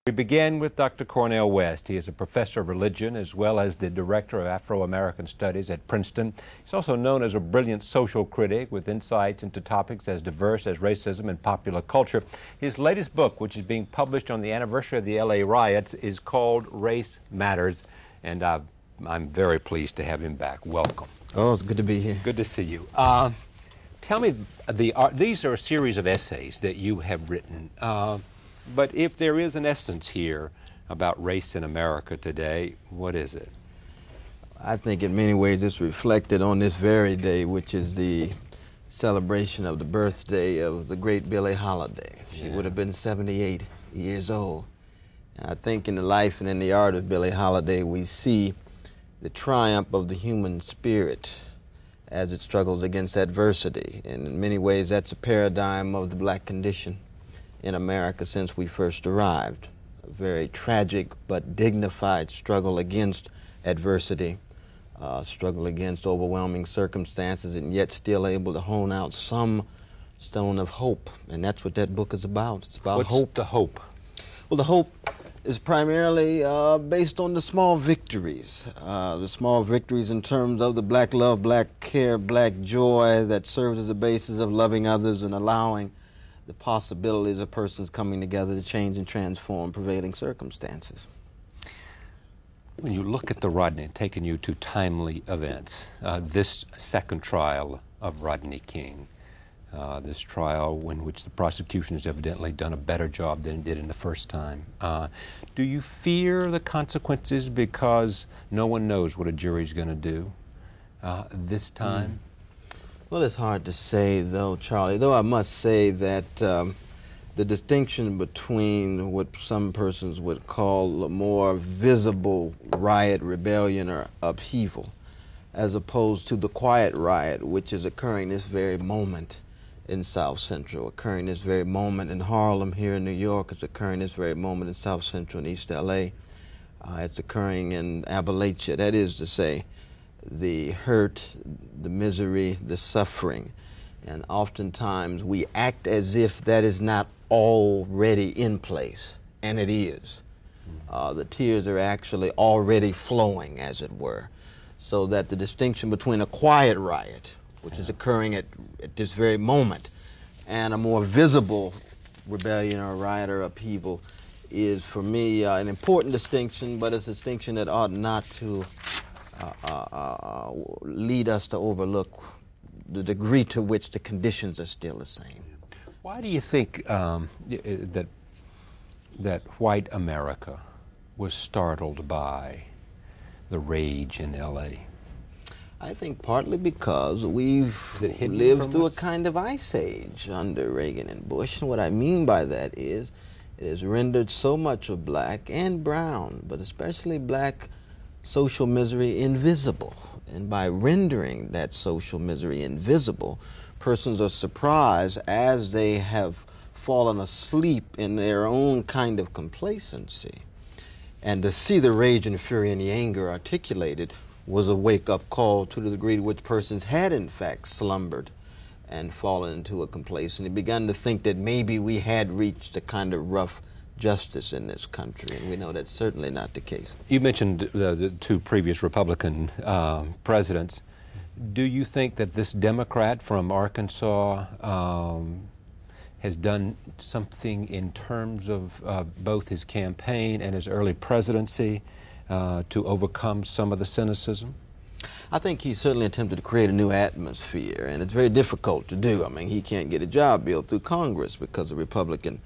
We begin with Dr. Cornel West. He is a professor of religion as well as the director of Afro-American Studies at Princeton. He's also known as a brilliant social critic with insights into topics as diverse as racism and popular culture. His latest book, which is being published on the anniversary of the LA riots, is called Race Matters, and I'm very pleased to have him back. Welcome. Oh, it's good to be here. Good to see you. Tell me, these are a series of essays that you have written. But if there is an essence here about race in America today, what is it? I think in many ways it's reflected on this very day, which is the celebration of the birthday of the great Billie Holiday. She would have been 78 years old. And I think in the life and in the art of Billie Holiday, we see the triumph of the human spirit as it struggles against adversity. And in many ways, that's a paradigm of the black condition in America since we first arrived. A very tragic but dignified struggle against adversity, struggle against overwhelming circumstances, and yet still able to hone out some stone of hope. And that's what that book is about. It's about hope. What's the hope? Well, the hope is primarily based on the small victories in terms of the black love, black care, black joy that serves as the basis of loving others and allowing the possibilities of persons coming together to change and transform prevailing circumstances. When you look at the Rodney, taking you to timely events, this second trial of Rodney King, this trial in which the prosecution has evidently done a better job than it did in the first time, do you fear the consequences because no one knows what a jury's going to do this time? Well, it's hard to say, though, Charlie, though I must say that the distinction between what some persons would call a more visible riot, rebellion, or upheaval, as opposed to the quiet riot, which is occurring this very moment in South Central, occurring this very moment in Harlem here in New York, it's occurring this very moment in South Central and East LA, it's occurring in Appalachia. That is to say, the hurt, the misery, the suffering. And oftentimes we act as if that is not already in place, and it is. The tears are actually already flowing, as it were. So that the distinction between a quiet riot, which is occurring at this very moment, and a more visible rebellion or riot or upheaval is, for me, an important distinction, but it's a distinction that ought not to lead us to overlook the degree to which the conditions are still the same. Why do you think that white America was startled by the rage in L.A.? I think partly because we've lived through a kind of ice age under Reagan and Bush. And what I mean by that is it has rendered so much of black and brown, but especially black social misery invisible. And by rendering that social misery invisible, persons are surprised as they have fallen asleep in their own kind of complacency. And to see the rage and fury and the anger articulated was a wake-up call to the degree to which persons had in fact slumbered and fallen into a complacency. And began to think that maybe we had reached a kind of rough justice in this country, and we know that's certainly not the case. You mentioned the two previous Republican presidents. Do you think that this Democrat from Arkansas has done something in terms of both his campaign and his early presidency to overcome some of the cynicism? I think he certainly attempted to create a new atmosphere, and it's very difficult to do. I mean, he can't get a job bill through Congress because of Republican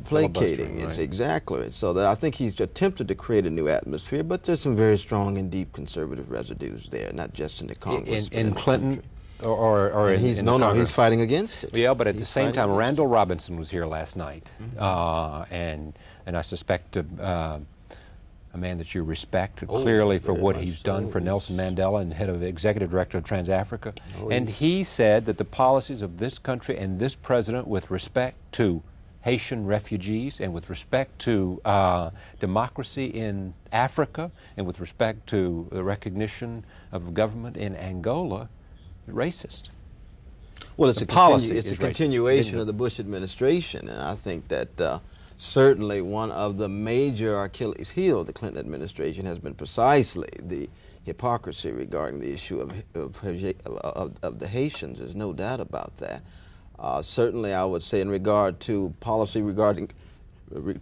placating. Right. Exactly. So that I think he's attempted to create a new atmosphere, but there's some very strong and deep conservative residues there, not just in the Congress. In Clinton? Or he's fighting against it. Yeah, but at the same time, Randall Robinson was here last night, and I suspect a man that you respect clearly for what he's done for Nelson Mandela and head of executive director of Trans-Africa. And he said that the policies of this country and this president with respect to Haitian refugees and with respect to democracy in Africa and with respect to the recognition of government in Angola is racist. Well, it's a continuation of the Bush administration, and I think that certainly one of the major Achilles heel of the Clinton administration has been precisely the hypocrisy regarding the issue of the Haitians. There's no doubt about that. Certainly, I would say in regard to policy regarding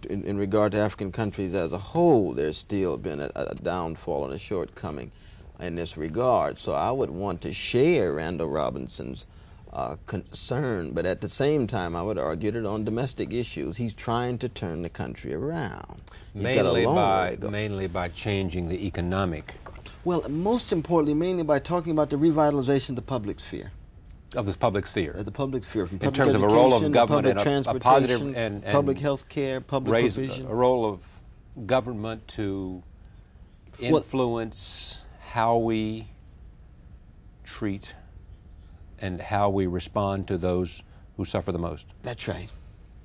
in regard to African countries as a whole, there's still been a downfall and a shortcoming in this regard. So I would want to share Randall Robinson's concern, but at the same time, I would argue that on domestic issues, he's trying to turn the country around. Mainly by changing the economic. Well, most importantly, mainly by talking about the revitalization of the public sphere. Of the public sphere. The public sphere, from in public terms of a role of government and a positive and public health care, public provision. A role of government to influence how we treat and how we respond to those who suffer the most. That's right.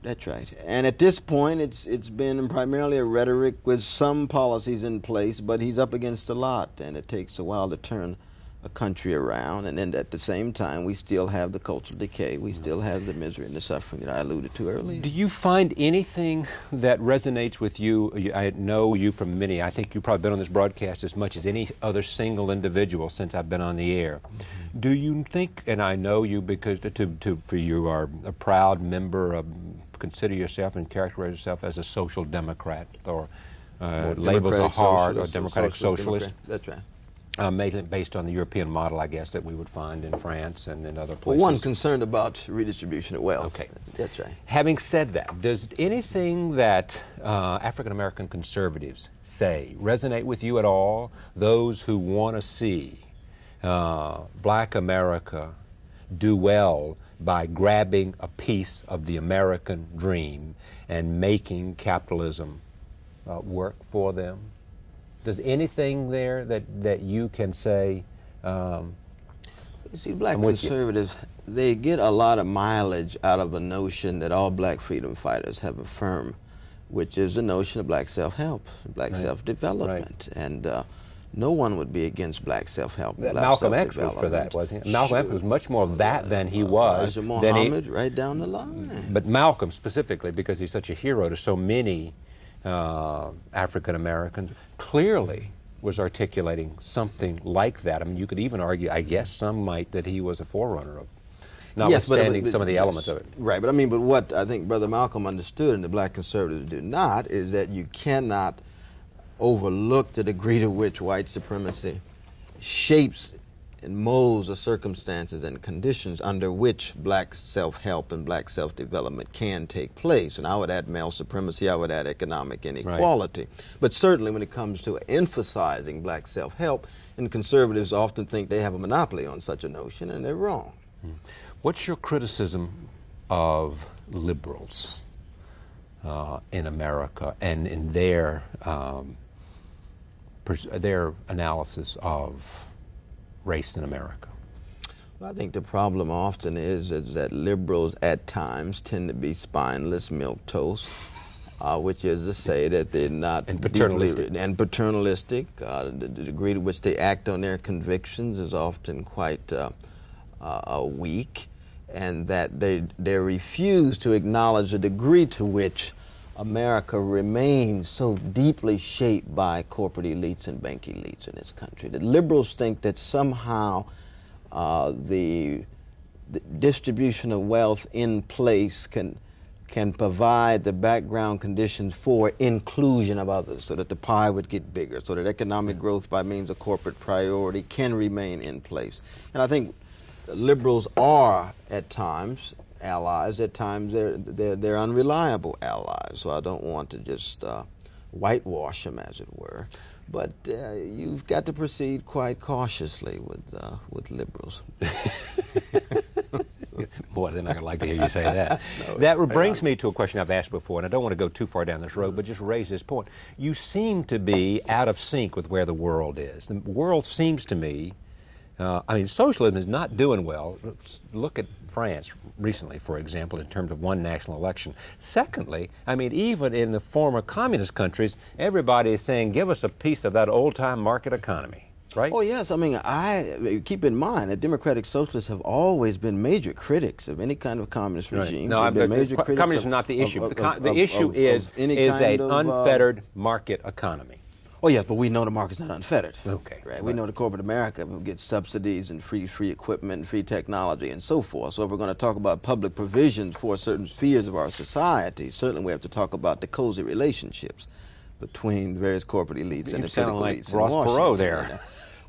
That's right. And at this point, it's been primarily a rhetoric with some policies in place, but he's up against a lot, and it takes a while to turn a country around. And then at the same time, we still have the cultural decay. We still have the misery and the suffering that I alluded to earlier. Do you find anything that resonates with you? I know you from many. I think you've probably been on this broadcast as much as any other single individual since I've been on the air. Mm-hmm. Do you think, and I know you because for you are a proud member of, consider yourself and characterize yourself as a social democrat or labels are hard or democratic socialist. That's right. Mainly based on the European model, I guess, that we would find in France and in other places. Well, one concerned about redistribution of wealth. Okay. That's right. Having said that, does anything that African-American conservatives say resonate with you at all? Those who want to see Black America do well by grabbing a piece of the American dream and making capitalism work for them? Does anything there that you can say? You see, Black conservatives, they get a lot of mileage out of a notion that all Black freedom fighters have affirmed, which is the notion of Black self-help, Black self-development. Right. And no one would be against Black self-help. Malcolm X was for that, wasn't he? Malcolm X was much more of that than he was. Muhammad, right down the line. But Malcolm specifically, because he's such a hero to so many African Americans, clearly was articulating something like that. I mean, you could even argue, I guess some might, that he was a forerunner of, notwithstanding some of the elements of it. Right, but I mean, but what I think Brother Malcolm understood and the Black conservatives do not is that you cannot overlook the degree to which white supremacy shapes and molds the circumstances and conditions under which Black self-help and Black self-development can take place. And I would add male supremacy, I would add economic inequality. Right. But certainly when it comes to emphasizing Black self-help, and conservatives often think they have a monopoly on such a notion, and they're wrong. What's your criticism of liberals in America and in their analysis of race in America? Well, I think the problem often is that liberals at times tend to be spineless milquetoast, which is to say that they're not paternalistic. The degree to which they act on their convictions is often quite weak, and that they refuse to acknowledge the degree to which America remains so deeply shaped by corporate elites and bank elites in this country. The liberals think that somehow the distribution of wealth in place can provide the background conditions for inclusion of others, so that the pie would get bigger, so that economic growth by means of corporate priority can remain in place. And I think liberals are at times allies. At times they're unreliable allies, so I don't want to just whitewash them, as it were. But you've got to proceed quite cautiously with liberals. Boy, they're not going to like to hear you say that. No, that brings me to a question I've asked before, and I don't want to go too far down this road, but just raise this point. You seem to be out of sync with where the world is. The world seems to me, I mean, socialism is not doing well. Look at France recently, for example, in terms of one national election. Secondly, I mean, even in the former communist countries, everybody is saying, give us a piece of that old-time market economy. right? Oh yes, I mean, I keep in mind that democratic socialists have always been major critics of any kind of communist regime. No, They've been major critics communism is not the issue. The issue is any kind an of, unfettered market economy. Oh yes, but we know the market's not unfettered. Okay. Right. We know the corporate America will get subsidies and free equipment and free technology and so forth. So if we're going to talk about public provisions for certain spheres of our society, certainly we have to talk about the cozy relationships between various corporate elites and the political like elites. Ross Perot there.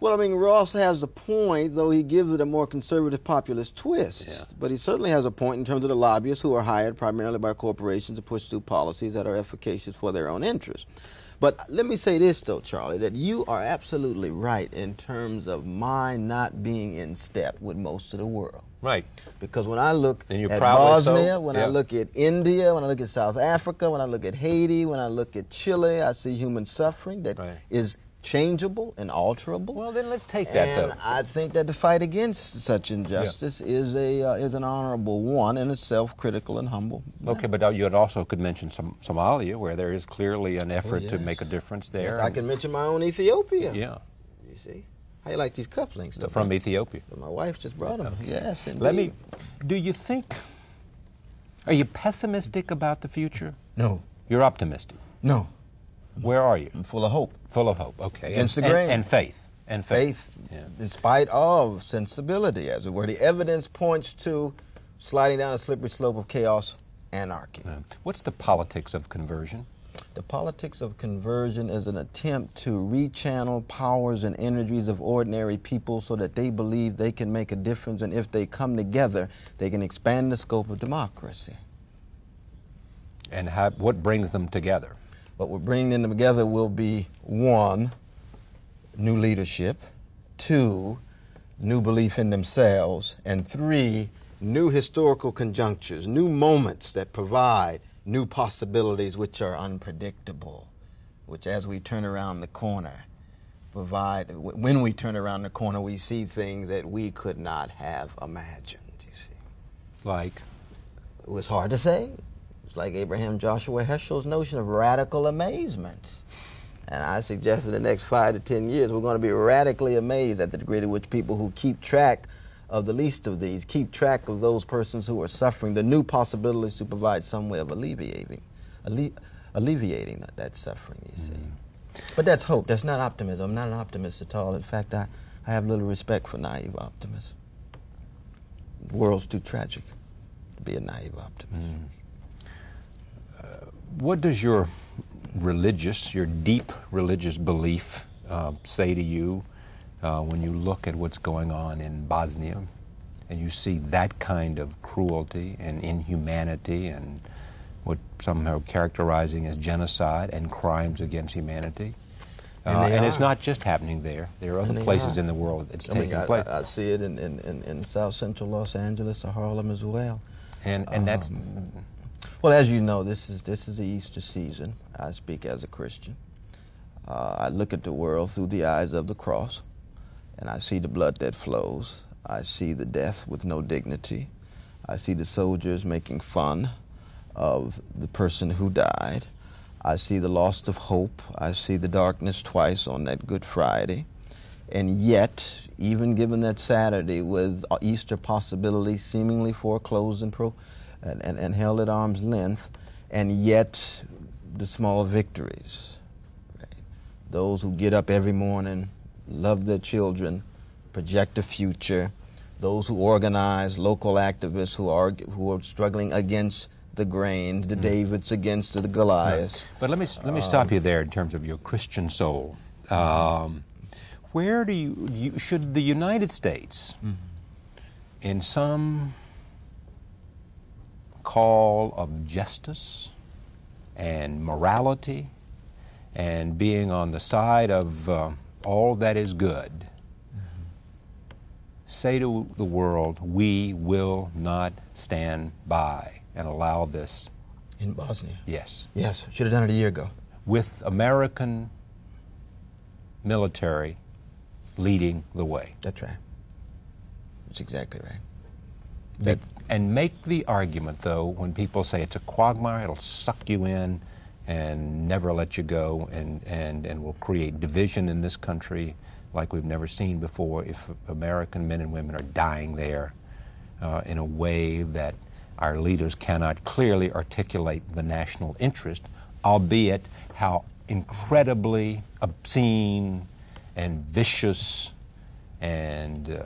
Well, I mean, Ross has a point, though he gives it a more conservative populist twist. Yeah. But he certainly has a point in terms of the lobbyists who are hired primarily by corporations to push through policies that are efficacious for their own interests. But let me say this, though, Charlie, that you are absolutely right in terms of my not being in step with most of the world. Right. Because when I look And you're at proudly Bosnia, so. when Yeah. I look at India, when I look at South Africa, when I look at Haiti, when I look at Chile, I see human suffering that Right. is changeable and alterable. Well, then let's take that, And though. I think that the fight against such injustice is an honorable one and a self-critical and humble. Okay, but you also could mention Somalia, where there is clearly an effort to yes. make a difference there. Yes, I can mention my own Ethiopia. Yeah, You see? How you like these cufflinks? Though, from man? Ethiopia. My wife just brought them. Yes, indeed. Let me. Do you think? Are you pessimistic about the future? No. You're optimistic. No. Where are you? I'm full of hope. Full of hope. Okay. Against the and, grain. and faith. And faith. Yeah. In spite of sensibility, as it were. The evidence points to sliding down a slippery slope of chaos, anarchy. What's the politics of conversion? The politics of conversion is an attempt to rechannel powers and energies of ordinary people so that they believe they can make a difference, and if they come together, they can expand the scope of democracy. And what brings them together? What will bring them together will be, 1, new leadership, 2, new belief in themselves, and 3, new historical conjunctures, new moments that provide new possibilities which are unpredictable, which as we turn around the corner when we turn around the corner, we see things that we could not have imagined, you see. Like? It was hard to say. It's like Abraham Joshua Heschel's notion of radical amazement. And I suggest in the next 5 to 10 years, we're going to be radically amazed at the degree to which people who keep track of the least of these, keep track of those persons who are suffering, the new possibilities to provide some way of alleviating that suffering, you see. But that's hope. That's not optimism. I'm not an optimist at all. In fact, I have little respect for naive optimism. The world's too tragic to be a naive optimist. What does your deep religious belief say to you when you look at what's going on in Bosnia and you see that kind of cruelty and inhumanity and what some are characterizing as genocide and crimes against humanity? And it's not just happening there. There are other places in the world it's taking place. I see it in South Central Los Angeles or Harlem as well. And that's... Well, as you know, this is the Easter season. I speak as a Christian. I look at the world through the eyes of the cross, and I see the blood that flows. I see the death with no dignity. I see the soldiers making fun of the person who died. I see the loss of hope. I see the darkness twice on that Good Friday. And yet, even given that Saturday with Easter possibilities seemingly foreclosed and held at arm's length, and yet the small victories. Right? Those who get up every morning, love their children, project a future, those who organize, local activists who are struggling against the grain, the Davids against the Goliaths. But let me stop you there in terms of your Christian soul. Where do should the United States, in some call of justice and morality and being on the side of all that is good, say to the world, we will not stand by and allow this? In Bosnia? Yes. Yes, should have done it a year ago. With American military leading the way. That's right. That's exactly right. And make the argument, though, when people say it's a quagmire, it'll suck you in and never let you go and will create division in this country, like we've never seen before if American men and women are dying there in a way that our leaders cannot clearly articulate the national interest, albeit how incredibly obscene and vicious and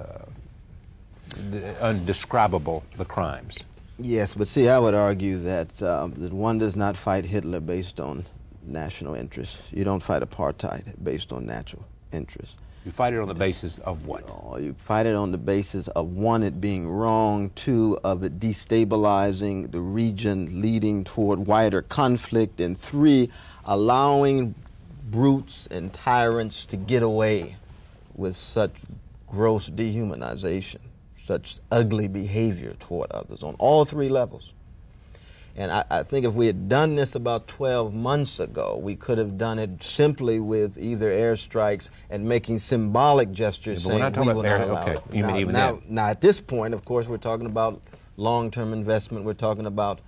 undescribable the crimes. Yes, but see, I would argue that that one does not fight Hitler based on national interest. You don't fight apartheid based on natural interest. You fight it on the basis of what? You fight it on the basis of, one, it being wrong, two, of it destabilizing the region, leading toward wider conflict, and three, allowing brutes and tyrants to get away with such gross dehumanization, such ugly behavior toward others on all three levels. And I think if we had done this about 12 months ago, we could have done it simply with either airstrikes and making symbolic gestures saying we will not allow it. Okay. Now, at this point, of course, we're talking about long-term investment. We're talking about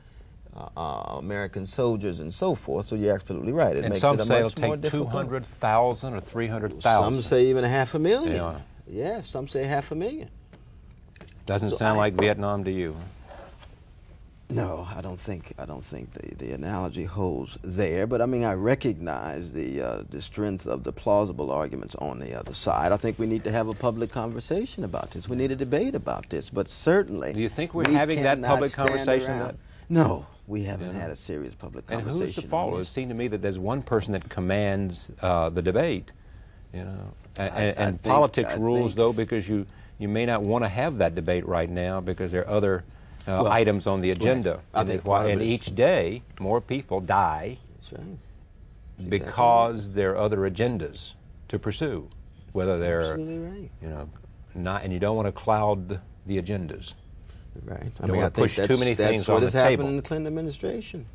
American soldiers and so forth. So you're absolutely right. It and makes some it a say much it'll more take difficult. 200,000 or 300,000. Some say even 500,000. Yeah. Yeah, some say 500,000. Doesn't sound like Vietnam to you. No, I don't think the analogy holds there. But I mean, I recognize the strength of the plausible arguments on the other side. I think we need to have a public conversation about this. We need a debate about this. But certainly, do you think we're having that public conversation? No, we haven't had a serious public conversation. And who's to follow? It seemed to me that there's one person that commands the debate, you know. And politics rules, though, because you may not want to have that debate right now because there are other items on the agenda. Right. And each day, more people die. That's right. Because there are other agendas to pursue, whether they're, absolutely right. You know, not, and you don't want to cloud the agendas. Right. I mean, I think push too many things on the table. That's what has happened in the Clinton administration.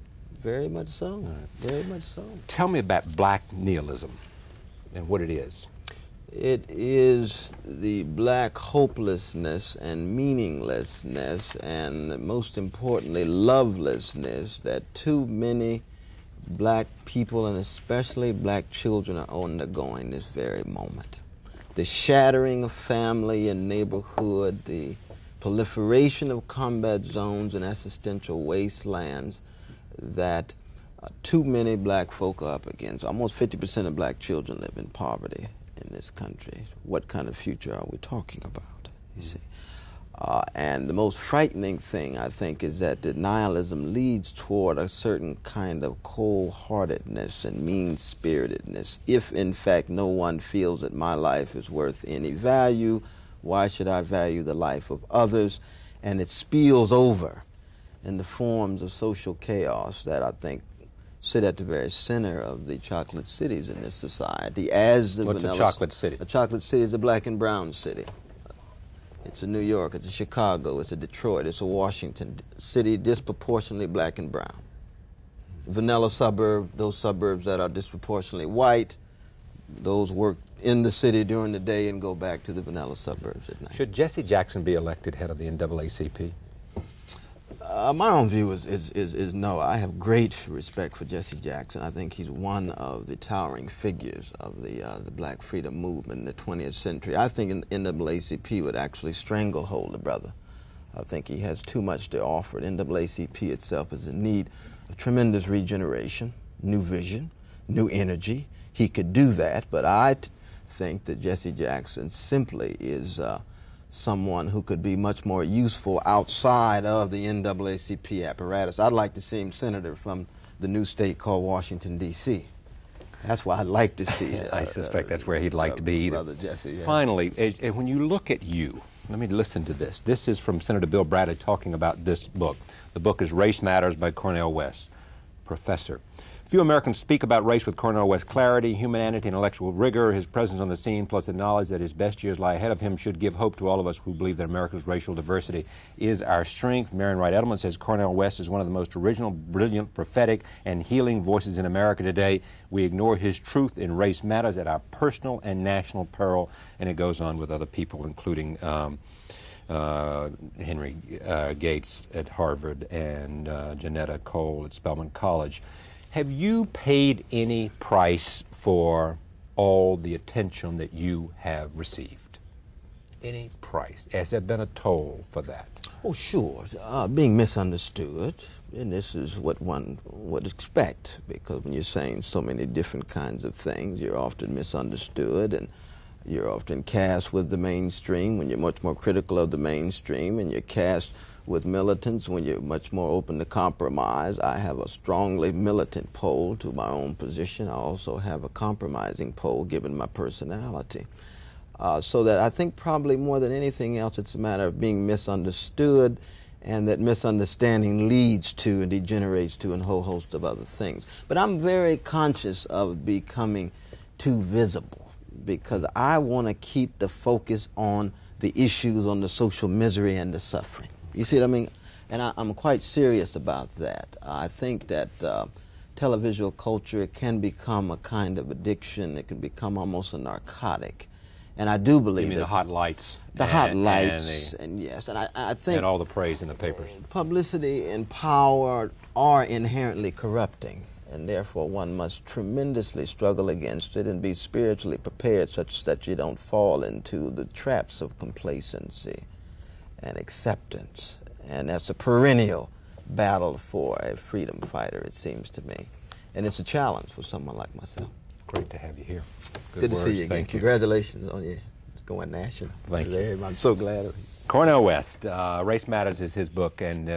Very much so. Right. Very much so. Tell me about black nihilism and what it is. It is the black hopelessness and meaninglessness and, most importantly, lovelessness that too many black people and especially black children are undergoing this very moment. The shattering of family and neighborhood, the proliferation of combat zones and existential wastelands that too many black folk are up against. Almost 50% of black children live in poverty in this country. What kind of future are we talking about, you see? And the most frightening thing, I think, is that denialism leads toward a certain kind of cold-heartedness and mean-spiritedness. If, in fact, no one feels that my life is worth any value, why should I value the life of others? And it spills over in the forms of social chaos that I think sit at the very center of the chocolate cities in this society. As the What's a chocolate city? A chocolate city is a black and brown city. It's a New York, it's a Chicago, it's a Detroit, it's a Washington city disproportionately black and brown. Vanilla suburb, those suburbs that are disproportionately white, those work in the city during the day and go back to the vanilla suburbs at night. Should Jesse Jackson be elected head of the NAACP? My own view is no. I have great respect for Jesse Jackson. I think he's one of the towering figures of the black freedom movement in the 20th century. I think NAACP would actually stranglehold the brother. I think he has too much to offer. NAACP itself is in need of tremendous regeneration, new vision, new energy. He could do that, but I think that Jesse Jackson simply is someone who could be much more useful outside of the NAACP apparatus. I'd like to see him senator from the new state called Washington, D.C. That's why I'd like to see I suspect that's where he'd like to be either. Brother Jesse, yeah. Finally, when you look at you, let me listen to this. This is from Senator Bill Bradley talking about this book. The book is Race Matters by Cornel West, professor. Few Americans speak about race with Cornel West's clarity, humanity, intellectual rigor. His presence on the scene, plus the knowledge that his best years lie ahead of him, should give hope to all of us who believe that America's racial diversity is our strength. Marion Wright Edelman says Cornel West is one of the most original, brilliant, prophetic, and healing voices in America today. We ignore his truth in Race Matters at our personal and national peril. And it goes on with other people, including Henry Gates at Harvard and Janetta Cole at Spelman College. Have you paid any price for all the attention that you have received? Any price? Has there been a toll for that? Oh, sure. Being misunderstood, and this is what one would expect, because when you're saying so many different kinds of things, you're often misunderstood, and you're often cast with the mainstream when you're much more critical of the mainstream, and you're cast with militants when you're much more open to compromise. I have a strongly militant pole to my own position. I also have a compromising pole given my personality. So that I think probably more than anything else, it's a matter of being misunderstood, and that misunderstanding leads to and degenerates to a whole host of other things. But I'm very conscious of becoming too visible, because I want to keep the focus on the issues, on the social misery and the suffering. You see what I mean? And I'm quite serious about that. I think that televisual culture can become a kind of addiction. It can become almost a narcotic. And I do believe You mean that the hot lights? the hot lights, and yes, and I think and all the praise in the papers. publicity and power are inherently corrupting, and therefore one must tremendously struggle against it and be spiritually prepared such that you don't fall into the traps of complacency and acceptance. And that's a perennial battle for a freedom fighter, it seems to me. And it's a challenge for someone like myself. Great to have you here. Good to words. see you again. Thank you. Congratulations on you going national. Thank you. I'm so glad of you. Cornel West, Race Matters is his book, and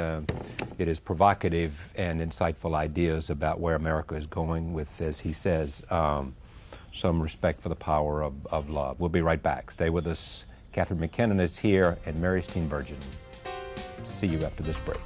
it is provocative and insightful ideas about where America is going with, as he says, some respect for the power of love. We'll be right back. Stay with us. Catherine McKinnon is here, and Mary Steenburgen. See you after this break.